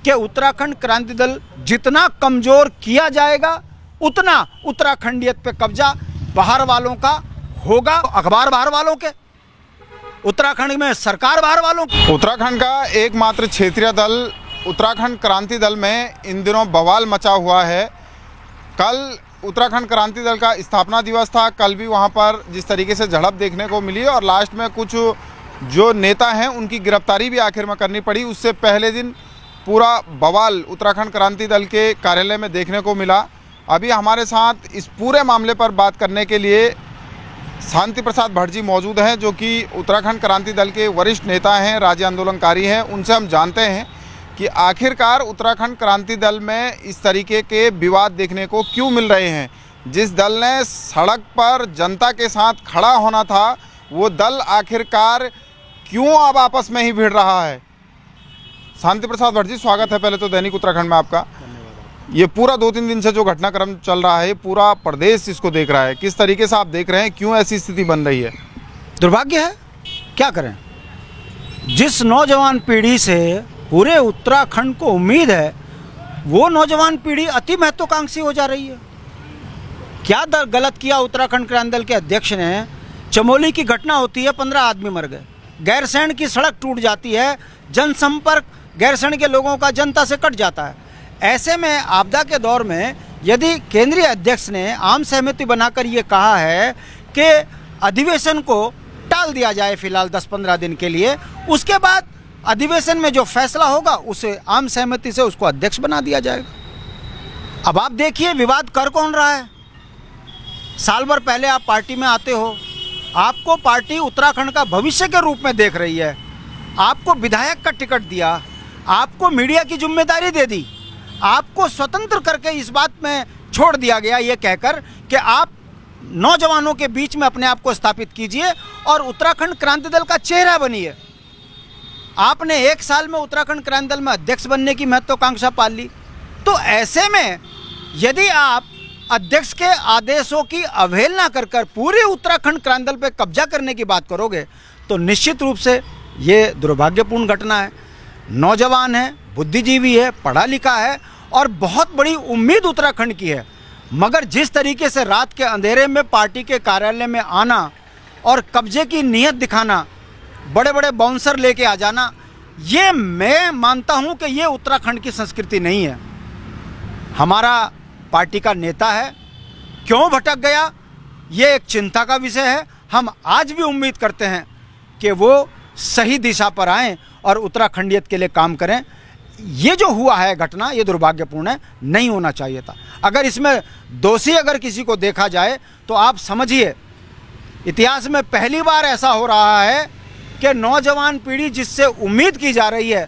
कि उत्तराखंड क्रांति दल जितना कमजोर किया जाएगा उतना उत्तराखंडियत पे कब्जा बाहर वालों का होगा, अखबार बाहर वालों के, उत्तराखंड में सरकार बाहर वालों की। उत्तराखंड का एकमात्र क्षेत्रीय दल उत्तराखंड क्रांति दल में इन दिनों बवाल मचा हुआ है। कल उत्तराखंड क्रांति दल का स्थापना दिवस था। कल भी वहां पर जिस तरीके से झड़प देखने को मिली और लास्ट में कुछ जो नेता हैं उनकी गिरफ्तारी भी आखिर में करनी पड़ी, उससे पहले दिन पूरा बवाल उत्तराखंड क्रांति दल के कार्यालय में देखने को मिला। अभी हमारे साथ इस पूरे मामले पर बात करने के लिए शांति प्रसाद भट्ट जी मौजूद हैं, जो कि उत्तराखंड क्रांति दल के वरिष्ठ नेता हैं, राज्य आंदोलनकारी हैं। उनसे हम जानते हैं कि आखिरकार उत्तराखंड क्रांति दल में इस तरीके के विवाद देखने को क्यों मिल रहे हैं। जिस दल ने सड़क पर जनता के साथ खड़ा होना था, वो दल आखिरकार क्यों अब आपस में ही भिड़ रहा है। शांति प्रसाद भट्ट जी, स्वागत है पहले तो दैनिक उत्तराखंड में आपका। ये पूरा 2-3 दिन से जो घटनाक्रम चल रहा है, पूरा प्रदेश इसको देख रहा है, किस तरीके से आप देख रहे हैं, क्यों ऐसी स्थिति बन रही है? दुर्भाग्य है, क्या करें। जिस नौजवान पीढ़ी से पूरे उत्तराखंड को उम्मीद है, वो नौजवान पीढ़ी अति महत्वाकांक्षी हो जा रही है। क्या गलत किया उत्तराखंड क्रांति दल के अध्यक्ष ने? चमोली की घटना होती है, 15 आदमी मर गए, गैरसैंण की सड़क टूट जाती है, जनसंपर्क गैरसैंण के लोगों का जनता से कट जाता है। ऐसे में आपदा के दौर में यदि केंद्रीय अध्यक्ष ने आम सहमति बनाकर ये कहा है कि अधिवेशन को टाल दिया जाए फिलहाल 10-15 दिन के लिए, उसके बाद अधिवेशन में जो फैसला होगा उसे आम सहमति से उसको अध्यक्ष बना दिया जाएगा। अब आप देखिए विवाद कर कौन रहा है। साल भर पहले आप पार्टी में आते हो, आपको पार्टी उत्तराखंड का भविष्य के रूप में देख रही है, आपको विधायक का टिकट दिया, आपको मीडिया की जिम्मेदारी दे दी, आपको स्वतंत्र करके इस बात में छोड़ दिया गया ये कहकर कि आप नौजवानों के बीच में अपने आप को स्थापित कीजिए और उत्तराखंड क्रांति दल का चेहरा बनिए। आपने 1 साल में उत्तराखंड क्रांति दल में अध्यक्ष बनने की महत्वाकांक्षा पाल ली। तो ऐसे में यदि आप अध्यक्ष के आदेशों की अवहेलना कर कर पूरे उत्तराखंड क्रांति दल पर कब्जा करने की बात करोगे तो निश्चित रूप से ये दुर्भाग्यपूर्ण घटना है। नौजवान है, बुद्धिजीवी है, पढ़ा लिखा है और बहुत बड़ी उम्मीद उत्तराखंड की है, मगर जिस तरीके से रात के अंधेरे में पार्टी के कार्यालय में आना और कब्जे की नीयत दिखाना, बड़े बड़े बाउंसर लेके आ जाना, ये मैं मानता हूं कि ये उत्तराखंड की संस्कृति नहीं है। हमारा पार्टी का नेता है, क्यों भटक गया ये एक चिंता का विषय है। हम आज भी उम्मीद करते हैं कि वो सही दिशा पर आएँ और उत्तराखंडियत के लिए काम करें। ये जो हुआ है घटना, ये दुर्भाग्यपूर्ण है, नहीं होना चाहिए था। अगर इसमें दोषी अगर किसी को देखा जाए तो आप समझिए इतिहास में पहली बार ऐसा हो रहा है कि नौजवान पीढ़ी जिससे उम्मीद की जा रही है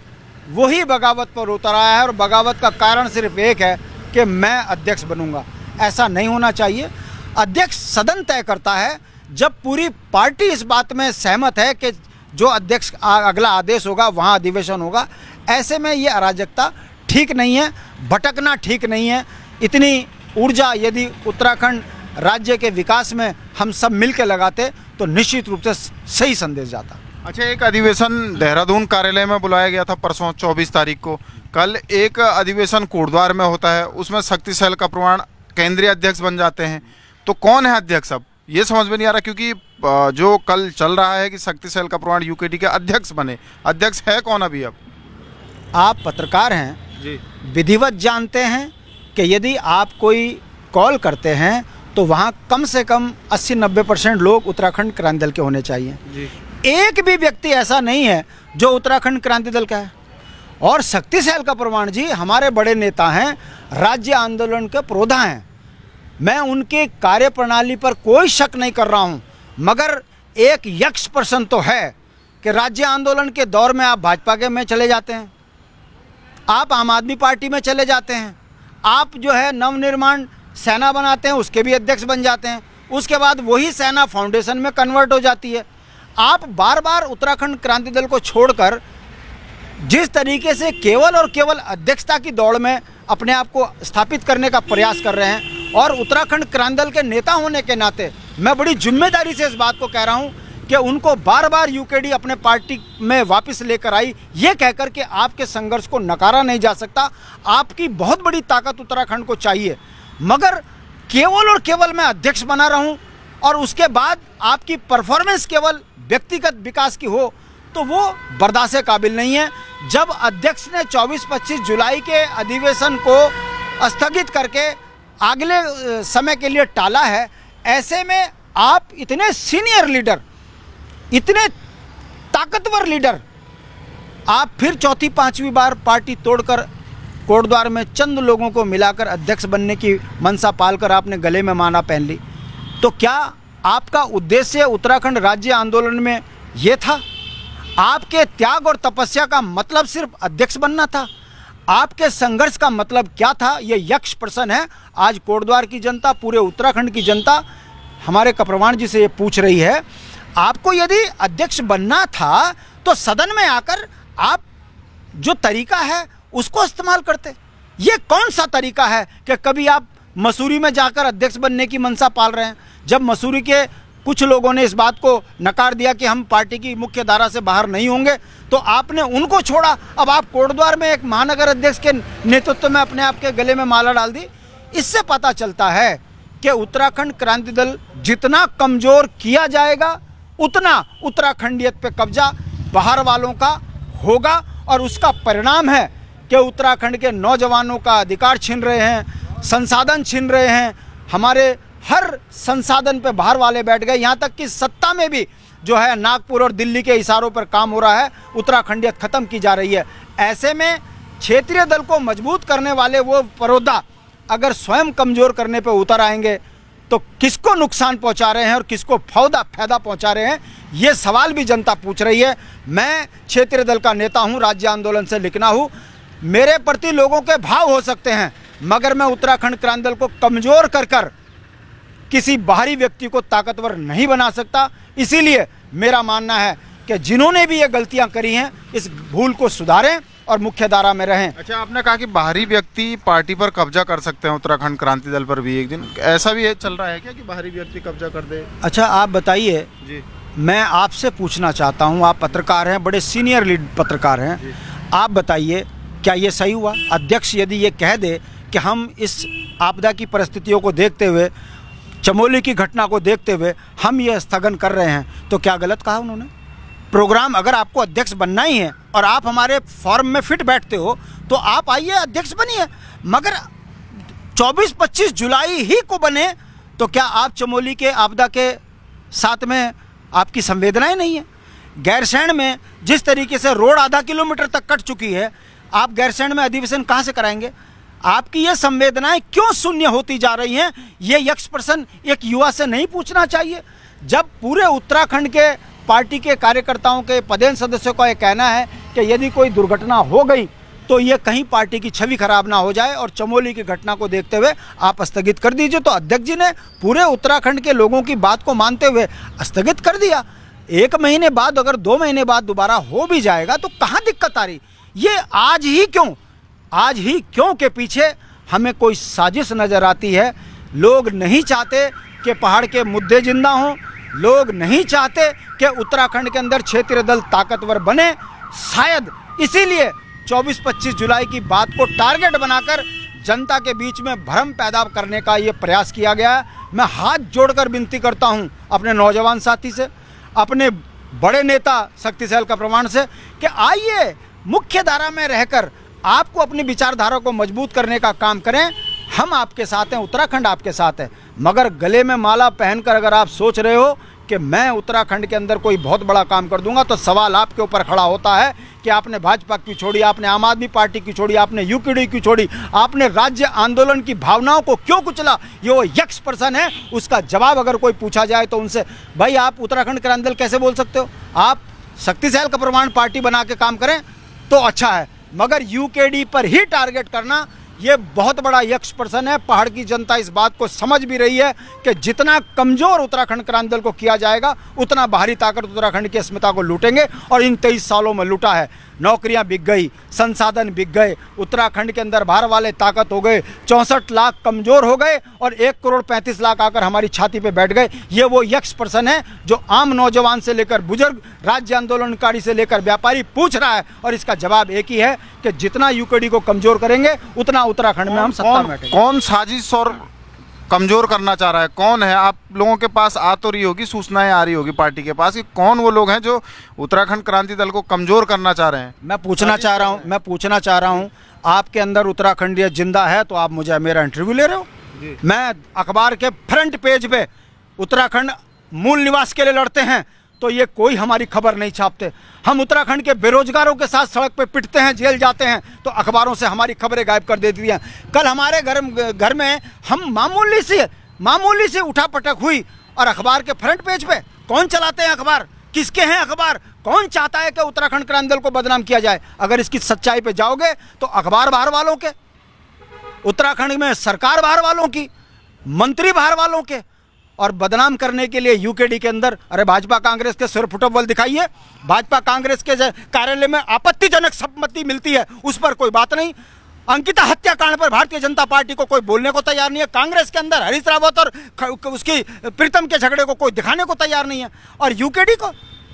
वही बगावत पर उतर आया है और बगावत का कारण सिर्फ एक है कि मैं अध्यक्ष बनूंगा। ऐसा नहीं होना चाहिए। अध्यक्ष सदन तय करता है, जब पूरी पार्टी इस बात में सहमत है कि जो अध्यक्ष अगला आदेश होगा वहाँ अधिवेशन होगा। ऐसे में ये अराजकता ठीक नहीं है, भटकना ठीक नहीं है। इतनी ऊर्जा यदि उत्तराखंड राज्य के विकास में हम सब मिल के लगाते तो निश्चित रूप से सही संदेश जाता। अच्छा, एक अधिवेशन देहरादून कार्यालय में बुलाया गया था परसों 24 तारीख को। कल एक अधिवेशन कोटद्वार में होता है, उसमें शक्ति सहल कपरवाण केंद्रीय अध्यक्ष बन जाते हैं। तो कौन है अध्यक्ष? अब ये समझ में नहीं आ रहा, क्योंकि जो कल चल रहा है कि शक्ति सहल कपरवाण यूकेटी के अध्यक्ष बने, अध्यक्ष है कौन अभी? अब आप पत्रकार हैं जी, विधिवत जानते हैं कि यदि आप कोई कॉल करते हैं तो वहाँ कम से कम 80-90% लोग उत्तराखंड क्रांति दल के होने चाहिए जी। एक भी व्यक्ति ऐसा नहीं है जो उत्तराखंड क्रांति दल का है। और शक्ति सहल कपरवाण जी हमारे बड़े नेता हैं, राज्य आंदोलन के प्रोधा हैं। मैं उनके कार्यप्रणाली पर कोई शक नहीं कर रहा हूं, मगर एक यक्ष प्रश्न तो है कि राज्य आंदोलन के दौर में आप भाजपा के में चले जाते हैं, आप आम आदमी पार्टी में चले जाते हैं, आप जो है नवनिर्माण सेना बनाते हैं, उसके भी अध्यक्ष बन जाते हैं, उसके बाद वही सेना फाउंडेशन में कन्वर्ट हो जाती है। आप बार बार उत्तराखंड क्रांति दल को छोड़कर जिस तरीके से केवल और केवल अध्यक्षता की दौड़ में अपने आप को स्थापित करने का प्रयास कर रहे हैं, और उत्तराखंड क्रांति दल के नेता होने के नाते मैं बड़ी जिम्मेदारी से इस बात को कह रहा हूं, कि उनको बार बार यूकेडी अपने पार्टी में वापस लेकर आई, ये कहकर के आपके संघर्ष को नकारा नहीं जा सकता। आपकी बहुत बड़ी ताकत उत्तराखंड को चाहिए, मगर केवल और केवल मैं अध्यक्ष बना रहूं और उसके बाद आपकी परफॉर्मेंस केवल व्यक्तिगत विकास की हो, तो वो बर्दाश्त काबिल नहीं है। जब अध्यक्ष ने 24-25 जुलाई के अधिवेशन को स्थगित करके अगले समय के लिए टाला है, ऐसे में आप इतने सीनियर लीडर, इतने ताकतवर लीडर, आप फिर चौथी पांचवी बार पार्टी तोड़कर कोटद्वार में चंद लोगों को मिलाकर अध्यक्ष बनने की मनसा पालकर आपने गले में माला पहन ली। तो क्या आपका उद्देश्य उत्तराखंड राज्य आंदोलन में ये था? आपके त्याग और तपस्या का मतलब सिर्फ अध्यक्ष बनना था? आपके संघर्ष का मतलब क्या था? ये यक्ष प्रश्न है। आज कोटद्वार की जनता, पूरे उत्तराखंड की जनता हमारे कप्रवाण जी से ये पूछ रही है। आपको यदि अध्यक्ष बनना था तो सदन में आकर आप जो तरीका है उसको इस्तेमाल करते। ये कौन सा तरीका है कि कभी आप मसूरी में जाकर अध्यक्ष बनने की मनसा पाल रहे हैं? जब मसूरी के कुछ लोगों ने इस बात को नकार दिया कि हम पार्टी की मुख्य धारा से बाहर नहीं होंगे, तो आपने उनको छोड़ा। अब आप कोटद्वार में एक महानगर अध्यक्ष के नेतृत्व में अपने आप के गले में माला डाल दी। इससे पता चलता है कि उत्तराखंड क्रांति दल जितना कमजोर किया जाएगा, उतना उत्तराखंडियत पे कब्जा बाहर वालों का होगा, और उसका परिणाम है कि उत्तराखंड के नौजवानों का अधिकार छीन रहे हैं, संसाधन छीन रहे हैं। हमारे हर संसाधन पे बाहर वाले बैठ गए, यहाँ तक कि सत्ता में भी जो है नागपुर और दिल्ली के इशारों पर काम हो रहा है, उत्तराखंडियत खत्म की जा रही है। ऐसे में क्षेत्रीय दल को मजबूत करने वाले वो परोदा अगर स्वयं कमजोर करने पे उतर आएंगे तो किसको नुकसान पहुंचा रहे हैं और किसको फायदा पहुंचा रहे हैं, ये सवाल भी जनता पूछ रही है। मैं क्षेत्रीय दल का नेता हूं, राज्य आंदोलन से लिखना हूं, मेरे प्रति लोगों के भाव हो सकते हैं, मगर मैं उत्तराखंड क्रांति दल को कमजोर कर किसी बाहरी व्यक्ति को ताकतवर नहीं बना सकता। इसीलिए मेरा मानना है कि जिन्होंने भी ये गलतियां करी हैं, इस भूल को सुधारें और मुख्य धारा में रहें। अच्छा, आपने कहा कि बाहरी व्यक्ति पार्टी पर कब्जा कर सकते हैं, उत्तराखंड क्रांति दल पर भी एक दिन, ऐसा भी चल रहा है क्या कि बाहरी व्यक्ति कब्जा कर दे? अच्छा, आप बताइए जी। मैं आपसे पूछना चाहता हूं, आप पत्रकार हैं, बड़े सीनियर लीड पत्रकार हैं, आप बताइए क्या ये सही हुआ? अध्यक्ष यदि ये कह दे कि हम इस आपदा की परिस्थितियों को देखते हुए, चमोली की घटना को देखते हुए हम ये स्थगन कर रहे हैं, तो क्या गलत कहा उन्होंने? प्रोग्राम, अगर आपको अध्यक्ष बनना ही है और आप हमारे फॉर्म में फिट बैठते हो तो आप आइए अध्यक्ष बनिए, मगर 24-25 जुलाई ही को बने तो क्या आप चमोली के आपदा के साथ में आपकी संवेदनाएं नहीं है? गैरसैंण में जिस तरीके से रोड आधा किलोमीटर तक कट चुकी है, आप गैरसैंण में अधिवेशन कहाँ से कराएंगे? आपकी ये संवेदनाएं क्यों शून्य होती जा रही हैं? ये यक्ष प्रश्न एक युवा से नहीं पूछना चाहिए? जब पूरे उत्तराखंड के पार्टी के कार्यकर्ताओं के पदेन सदस्यों का ये कहना है कि यदि कोई दुर्घटना हो गई तो ये कहीं पार्टी की छवि खराब ना हो जाए और चमोली की घटना को देखते हुए आप स्थगित कर दीजिए, तो अध्यक्ष जी ने पूरे उत्तराखंड के लोगों की बात को मानते हुए स्थगित कर दिया। 1 महीने बाद, अगर 2 महीने बाद दोबारा हो भी जाएगा तो कहाँ दिक्कत आ रही? ये आज ही क्यों के पीछे हमें कोई साजिश नजर आती है। लोग नहीं चाहते कि पहाड़ के मुद्दे जिंदा हों, लोग नहीं चाहते कि उत्तराखंड के अंदर क्षेत्रीय दल ताकतवर बने। शायद इसीलिए 24-25 जुलाई की बात को टारगेट बनाकर जनता के बीच में भ्रम पैदा करने का ये प्रयास किया गया है। मैं हाथ जोड़कर विनती करता हूं अपने नौजवान साथी से, अपने बड़े नेता शक्तिशाल का प्रमाण से, कि आइए मुख्य धारा में रहकर आपको अपनी विचारधारा को मजबूत करने का काम करें। हम आपके साथ हैं, उत्तराखंड आपके साथ है। मगर गले में माला पहनकर अगर आप सोच रहे हो कि मैं उत्तराखंड के अंदर कोई बहुत बड़ा काम कर दूंगा, तो सवाल आपके ऊपर खड़ा होता है कि आपने भाजपा की छोड़ी, आपने आम आदमी पार्टी की छोड़ी, आपने यूकेडी की छोड़ी, आपने राज्य आंदोलन की भावनाओं को क्यों कुचला? ये वो यक्ष प्रश्न है। उसका जवाब अगर कोई पूछा जाए तो उनसे, भाई आप उत्तराखंड क्रांति दल कैसे बोल सकते हो? आप शक्तिशाल का प्रमाण पार्टी बना के काम करें तो अच्छा है, मगर यूकेडी पर ही टारगेट करना ये बहुत बड़ा यक्ष प्रश्न है। पहाड़ की जनता इस बात को समझ भी रही है कि जितना कमजोर उत्तराखंड क्रांति दल को किया जाएगा, उतना बाहरी ताकत उत्तराखंड की अस्मिता को लूटेंगे। और इन 23 सालों में लूटा है। नौकरियां बिक गई, संसाधन बिक गए, उत्तराखंड के अंदर बाहर वाले ताकत हो गए, 64 लाख कमजोर हो गए और 1 करोड़ 35 लाख आकर हमारी छाती पे बैठ गए। ये वो यक्ष प्रश्न है जो आम नौजवान से लेकर बुजुर्ग, राज्य आंदोलनकारी से लेकर व्यापारी पूछ रहा है। और इसका जवाब एक ही है कि जितना यूकेडी को कमजोर करेंगे, उतना उत्तराखंड में हम सत्ता में बैठेंगे। कौन साजिश और कमजोर करना चाह रहा है? कौन है? आप लोगों के पास आ तो रही होगी, सूचनाएं आ रही होगी पार्टी के पास कि कौन वो लोग हैं जो उत्तराखंड क्रांति दल को कमजोर करना चाह रहे हैं? मैं पूछना चाह रहा हूं आपके अंदर उत्तराखंडीय जिंदा है तो आप मुझे मेरा इंटरव्यू ले रहे हो? मैं अखबार के फ्रंट पेज पे उत्तराखंड मूल निवास के लिए लड़ते हैं तो ये कोई हमारी खबर नहीं छापते। हम उत्तराखंड के बेरोजगारों के साथ सड़क पे पिटते हैं, जेल जाते हैं तो अखबारों से हमारी खबरें गायब कर देती हैं। कल हमारे घर में हम मामूली से उठापटक हुई और अखबार के फ्रंट पेज पे कौन चलाते हैं अखबार? किसके हैं अखबार? कौन चाहता है कि उत्तराखंड क्रांति दल को बदनाम किया जाए? अगर इसकी सच्चाई पे जाओगे तो अखबार बाहर वालों के, उत्तराखंड में सरकार बाहर वालों की, मंत्री बाहर वालों के, और बदनाम करने के लिए यूकेडी के अंदर अरे भाजपा कांग्रेस के सिर फुटबॉल दिखाइए। भाजपा कांग्रेस के कार्यालय में आपत्तिजनक संपत्ति मिलती है, उस पर कोई बात नहीं। अंकिता हत्याकांड पर भारतीय जनता पार्टी को कोई बोलने को तैयार नहीं है। कांग्रेस के अंदर हरीश रावत और उसकी प्रीतम के झगड़े को कोई दिखाने को तैयार नहीं है। और यूकेडी को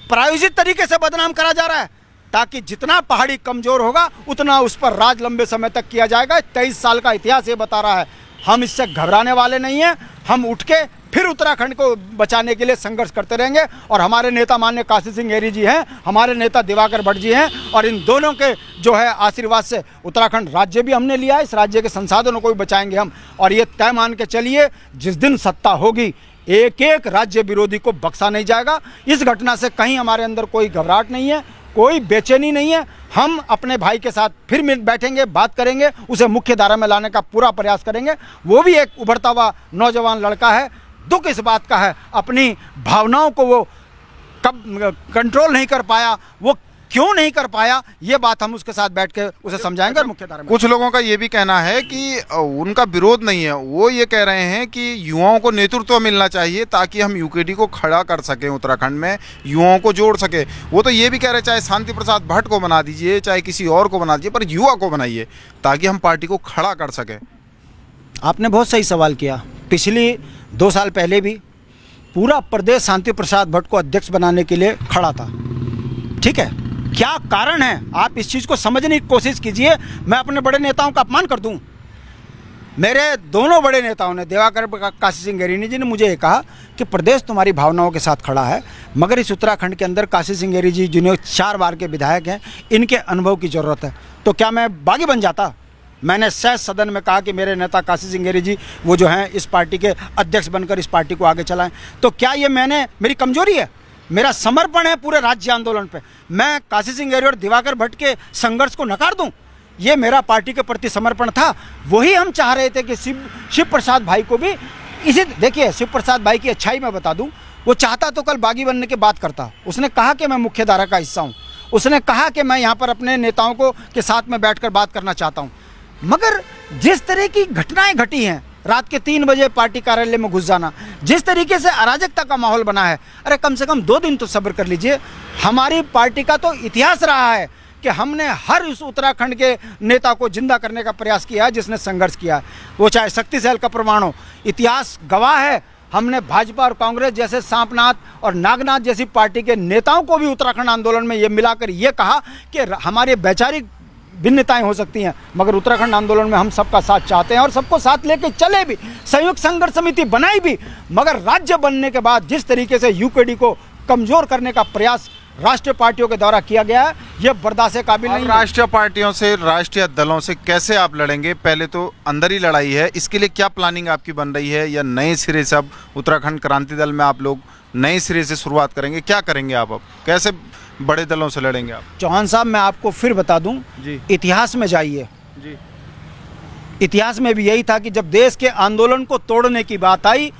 प्रायोजित तरीके से बदनाम करा जा रहा है ताकि जितना पहाड़ी कमजोर होगा उतना उस पर राज लंबे समय तक किया जाएगा। 23 साल का इतिहास ये बता रहा है। हम इससे घबराने वाले नहीं हैं। हम उठ के फिर उत्तराखंड को बचाने के लिए संघर्ष करते रहेंगे। और हमारे नेता माननीय काशी सिंह एरी जी हैं, हमारे नेता दिवाकर भट्ट जी हैं, और इन दोनों के जो है आशीर्वाद से उत्तराखंड राज्य भी हमने लिया है। इस राज्य के संसाधनों को भी बचाएंगे हम। और ये तय मान के चलिए, जिस दिन सत्ता होगी एक एक राज्य विरोधी को बख्शा नहीं जाएगा। इस घटना से कहीं हमारे अंदर कोई घबराहट नहीं है, कोई बेचैनी नहीं है। हम अपने भाई के साथ फिर मिल बैठेंगे, बात करेंगे, उसे मुख्य धारा में लाने का पूरा प्रयास करेंगे। वो भी एक उभरता हुआ नौजवान लड़का है। दुख इस बात का है अपनी भावनाओं को वो कब कंट्रोल नहीं कर पाया, वो क्यों नहीं कर पाया, ये बात हम उसके साथ बैठ के उसे समझाएंगे। और मुख्य धारा में कुछ लोगों का ये भी कहना है कि उनका विरोध नहीं है, वो ये कह रहे हैं कि युवाओं को नेतृत्व मिलना चाहिए ताकि हम यूकेडी को खड़ा कर सकें, उत्तराखंड में युवाओं को जोड़ सके। वो तो ये भी कह रहे चाहे शांति प्रसाद भट्ट को बना दीजिए, चाहे किसी और को बना दीजिए, पर युवा को बनाइए ताकि हम पार्टी को खड़ा कर सकें। आपने बहुत सही सवाल किया। पिछली 2 साल पहले भी पूरा प्रदेश शांति प्रसाद भट्ट को अध्यक्ष बनाने के लिए खड़ा था। ठीक है, क्या कारण है आप इस चीज़ को समझने की कोशिश कीजिए। मैं अपने बड़े नेताओं का अपमान कर दूं? मेरे दोनों बड़े नेताओं ने, दिवाकर काशी सिंह एरी जी ने मुझे ये कहा कि प्रदेश तुम्हारी भावनाओं के साथ खड़ा है, मगर इस उत्तराखंड के अंदर काशी सिंह एरी जी जिन्हें 4 बार के विधायक हैं, इनके अनुभव की ज़रूरत है। तो क्या मैं बागी बन जाता? मैंने सहज सदन में कहा कि मेरे नेता काशी सिंह एरी जी वो जो हैं इस पार्टी के अध्यक्ष बनकर इस पार्टी को आगे चलाएं। तो क्या ये मेरी कमजोरी है? मेरा समर्पण है पूरे राज्य आंदोलन पे। मैं काशी सिंह एरी और दिवाकर भट्ट के संघर्ष को नकार दूं? ये मेरा पार्टी के प्रति समर्पण था। वही हम चाह रहे थे कि शिव प्रसाद भाई को भी इसी, देखिए शिव प्रसाद भाई की अच्छाई मैं बता दूं, वो चाहता तो कल बागी बनने की बात करता। उसने कहा कि मैं मुख्य धारा का हिस्सा हूँ, उसने कहा कि मैं यहाँ पर अपने नेताओं को के साथ में बैठकर बात करना चाहता हूँ। मगर जिस तरह की घटनाएं घटी हैं, रात के 3 बजे पार्टी कार्यालय में घुस जाना, जिस तरीके से अराजकता का माहौल बना है, अरे कम से कम 2 दिन तो सब्र कर लीजिए। हमारी पार्टी का तो इतिहास रहा है कि हमने हर उस उत्तराखंड के नेता को जिंदा करने का प्रयास किया है जिसने संघर्ष किया है, वो चाहे शक्तिशाल का प्रमाण हो। इतिहास गवाह है, हमने भाजपा और कांग्रेस जैसे सांपनाथ और नागनाथ जैसी पार्टी के नेताओं को भी उत्तराखंड आंदोलन में ये मिलाकर ये कहा कि हमारे वैचारिक भिन्नताएं हो सकती हैं, मगर उत्तराखंड आंदोलन में हम सबका साथ चाहते हैं और सबको साथ लेके चले भी, संयुक्त संघर्ष समिति बनाई भी। मगर राज्य बनने के बाद जिस तरीके से यूकेडी को कमजोर करने का प्रयास राष्ट्रीय पार्टियों के द्वारा किया गया है, यह बर्दाश्त के काबिल नहीं। राष्ट्रीय पार्टियों से, राष्ट्रीय दलों से कैसे आप लड़ेंगे? पहले तो अंदर ही लड़ाई है, इसके लिए क्या प्लानिंग आपकी बन रही है, या नए सिरे से अब उत्तराखंड क्रांति दल में आप लोग नए सिरे से शुरुआत करेंगे? क्या करेंगे आप? अब कैसे बड़े दलों से लड़ेंगे आप? चौहान साहब, मैं आपको फिर बता दूं जी, इतिहास में जाइए जी। इतिहास में भी यही था कि जब देश के आंदोलन को तोड़ने की बात आई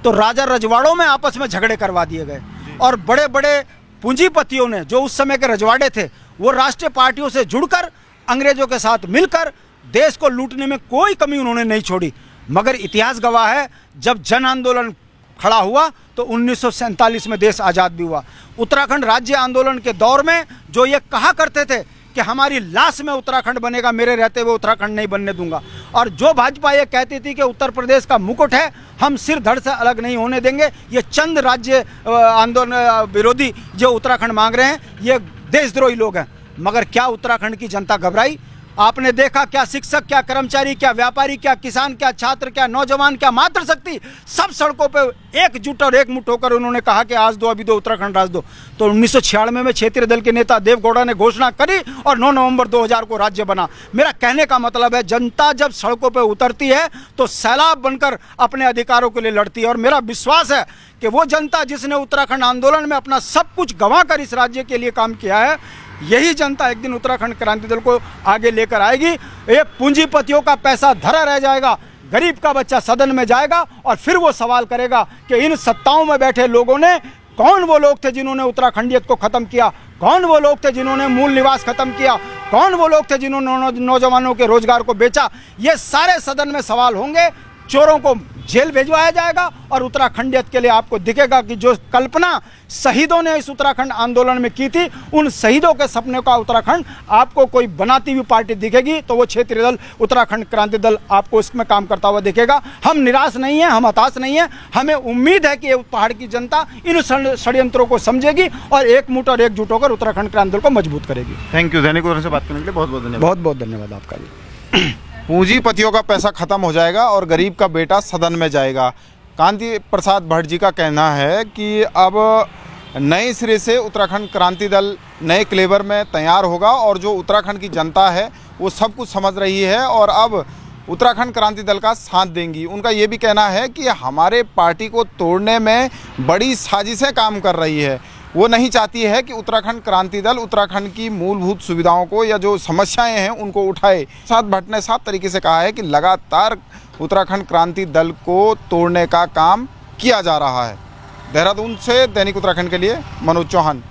तो राजा रजवाड़ों में आपस में झगड़े करवा दिए गए, और बड़े बड़े पूंजीपतियों ने, जो उस समय के रजवाड़े थे, वो राष्ट्रीय पार्टियों से जुड़कर अंग्रेजों के साथ मिलकर देश को लूटने में कोई कमी उन्होंने नहीं छोड़ी। मगर इतिहास गवाह है, जब जन आंदोलन खड़ा हुआ तो 1947 में देश आज़ाद भी हुआ। उत्तराखंड राज्य आंदोलन के दौर में जो ये कहा करते थे कि हमारी लाश में उत्तराखंड बनेगा, मेरे रहते हुए उत्तराखंड नहीं बनने दूंगा, और जो भाजपा ये कहती थी कि उत्तर प्रदेश का मुकुट है, हम सिर धड़ से अलग नहीं होने देंगे, ये चंद राज्य आंदोलन विरोधी जो उत्तराखंड मांग रहे हैं, ये देशद्रोही लोग हैं। मगर क्या उत्तराखंड की जनता घबराई? आपने देखा क्या शिक्षक, क्या कर्मचारी, क्या व्यापारी, क्या किसान, क्या छात्र, क्या नौजवान, क्या मातृशक्ति, सब सड़कों पे एकजुट और एकमुठ होकर उन्होंने कहा कि आज दो, अभी दो, उत्तराखंड राज दो। तो 1996 में क्षेत्रीय दल के नेता देव गौड़ा ने घोषणा करी और 9 नवंबर 2000 को राज्य बना। मेरा कहने का मतलब है, जनता जब सड़कों पर उतरती है तो सैलाब बनकर अपने अधिकारों के लिए लड़ती है। और मेरा विश्वास है कि वो जनता जिसने उत्तराखंड आंदोलन में अपना सब कुछ गंवा कर इस राज्य के लिए काम किया है, यही जनता एक दिन उत्तराखंड क्रांति दल को आगे लेकर आएगी। ये पूंजीपतियों का पैसा धरा रह जाएगा, गरीब का बच्चा सदन में जाएगा और फिर वो सवाल करेगा कि इन सत्ताओं में बैठे लोगों ने, कौन वो लोग थे जिन्होंने उत्तराखंडियत को खत्म किया, कौन वो लोग थे जिन्होंने मूल निवास खत्म किया, कौन वो लोग थे जिन्होंने नौजवानों के रोजगार को बेचा। ये सारे सदन में सवाल होंगे। चोरों को जेल भेजवाया जाएगा और उत्तराखंडियत के लिए आपको दिखेगा कि जो कल्पना शहीदों ने इस उत्तराखंड आंदोलन में की थी, उन शहीदों के सपने का उत्तराखंड आपको कोई बनाती हुई पार्टी दिखेगी तो वो क्षेत्रीय दल उत्तराखंड क्रांति दल आपको इसमें काम करता हुआ दिखेगा। हम निराश नहीं हैं, हम हताश नहीं हैं। हमें उम्मीद है कि ये पहाड़ की जनता इन षड्यंत्रों को समझेगी और एकमुठ और एकजुट होकर उत्तराखंड क्रांति दल को मजबूत करेगी। Thank you. दैनिक उदय से बात करने के लिए बहुत बहुत धन्यवाद। बहुत बहुत धन्यवाद आपका भी। पूंजीपतियों का पैसा खत्म हो जाएगा और गरीब का बेटा सदन में जाएगा। कांति प्रसाद भट्ट जी का कहना है कि अब नए सिरे से उत्तराखंड क्रांति दल नए क्लेवर में तैयार होगा और जो उत्तराखंड की जनता है वो सब कुछ समझ रही है और अब उत्तराखंड क्रांति दल का साथ देंगी। उनका ये भी कहना है कि हमारे पार्टी को तोड़ने में बड़ी साजिशें काम कर रही है। वो नहीं चाहती है कि उत्तराखंड क्रांति दल उत्तराखंड की मूलभूत सुविधाओं को या जो समस्याएं हैं उनको उठाए। प्रसाद भट्ट ने साफ तरीके से कहा है कि लगातार उत्तराखंड क्रांति दल को तोड़ने का काम किया जा रहा है। देहरादून से दैनिक उत्तराखंड के लिए मनोज चौहान।